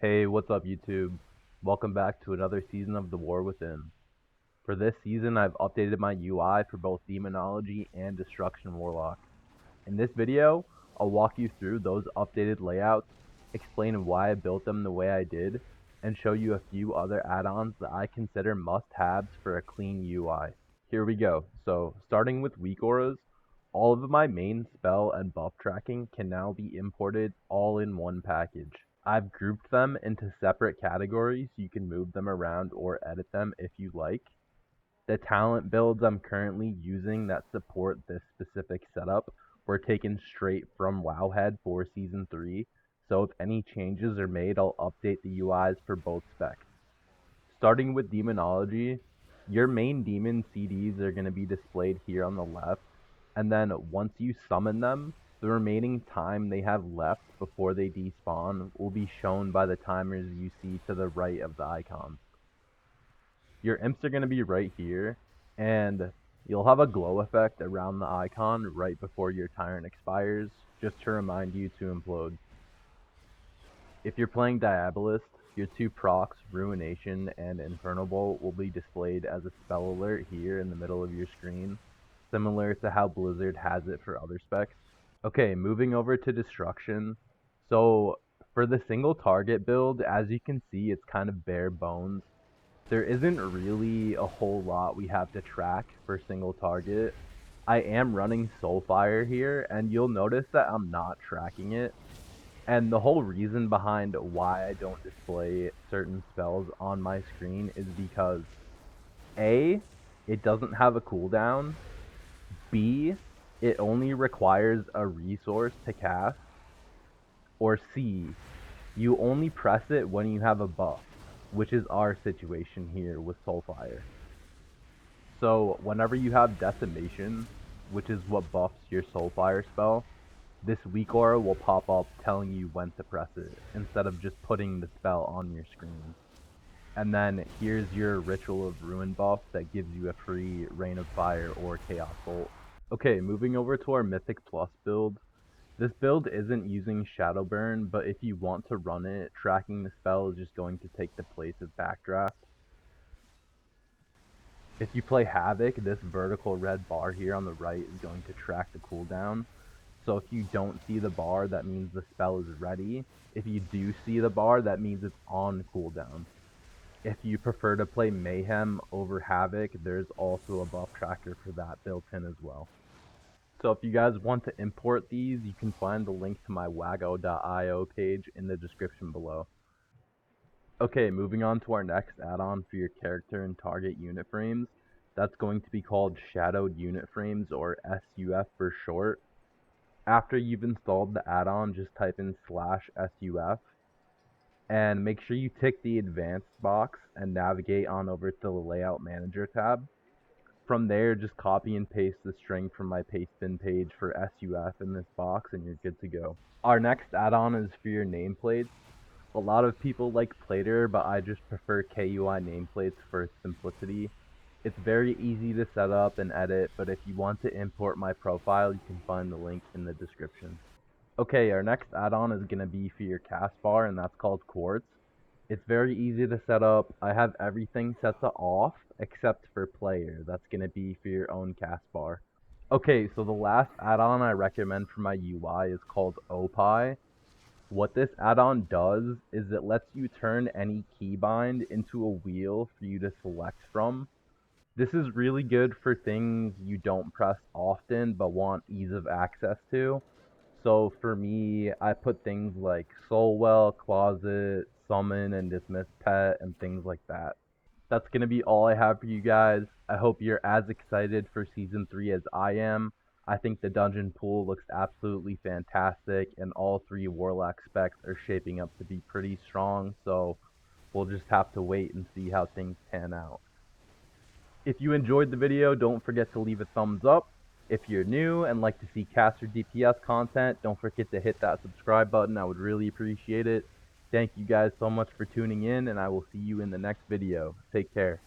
Hey, what's up YouTube? Welcome back to another season of The War Within. For this season, I've updated my UI for both Demonology and Destruction Warlock. In this video, I'll walk you through those updated layouts, explain why I built them the way I did, and show you a few other add-ons that I consider must-haves for a clean UI. Here we go. So, starting with WeakAuras, all of my main spell and buff tracking can now be imported all in one package. I've grouped them into separate categories so you can move them around or edit them if you like. The talent builds I'm currently using that support this specific setup were taken straight from Wowhead for Season 3, so if any changes are made, I'll update the UIs for both specs. Starting with Demonology, your main demon CDs are going to be displayed here on the left, and then once you summon them, the remaining time they have left before they despawn will be shown by the timers you see to the right of the icons. Your imps are going to be right here, and you'll have a glow effect around the icon right before your tyrant expires, just to remind you to implode. If you're playing Diabolist, your two procs, Ruination and Infernal Bolt, will be displayed as a spell alert here in the middle of your screen, similar to how Blizzard has it for other specs. Okay, moving over to Destruction. So, for the single target build, as you can see, it's kind of bare bones. There isn't really a whole lot we have to track for single target. I am running Soulfire here, and you'll notice that I'm not tracking it. And the whole reason behind why I don't display certain spells on my screen is because A, it doesn't have a cooldown, B, it only requires a resource to cast, or C, you only press it when you have a buff, which is our situation here with Soulfire. So whenever you have Decimation, which is what buffs your Soulfire spell, this weak aura will pop up telling you when to press it, instead of just putting the spell on your screen. And then here's your Ritual of Ruin buff that gives you a free Rain of Fire or Chaos Bolt. Okay, moving over to our Mythic Plus build. This build isn't using Shadowburn, but if you want to run it, tracking the spell is just going to take the place of Backdraft. If you play Havoc, this vertical red bar here on the right is going to track the cooldown. So if you don't see the bar, that means the spell is ready. If you do see the bar, that means it's on cooldown. If you prefer to play Mayhem over Havoc, there's also a buff tracker for that built in as well. So if you guys want to import these, you can find the link to my wago.io page in the description below. Okay, moving on to our next add-on for your character and target unit frames. That's going to be called Shadowed Unit Frames, or SUF for short. After you've installed the add-on, just type in /SUF and make sure you tick the advanced box and navigate on over to the layout manager tab. From there, just copy and paste the string from my paste bin page for SUF in this box and you're good to go. Our next add-on is for your nameplates. A lot of people like Plater, but I just prefer KUI nameplates for its simplicity. It's very easy to set up and edit, but if you want to import my profile, you can find the link in the description. Okay, our next add-on is going to be for your cast bar, and that's called Quartz. It's very easy to set up. I have everything set to off, except for player. That's going to be for your own cast bar. Okay, so the last add-on I recommend for my UI is called Opie. What this add-on does is it lets you turn any keybind into a wheel for you to select from. This is really good for things you don't press often but want ease of access to. So for me, I put things like Soulwell, Closet, Summon, and Dismiss Pet, and things like that. That's going to be all I have for you guys. I hope you're as excited for Season 3 as I am. I think the dungeon pool looks absolutely fantastic, and all three Warlock specs are shaping up to be pretty strong, so we'll just have to wait and see how things pan out. If you enjoyed the video, don't forget to leave a thumbs up. If you're new and like to see caster DPS content, don't forget to hit that subscribe button. I would really appreciate it. Thank you guys so much for tuning in, and I will see you in the next video. Take care.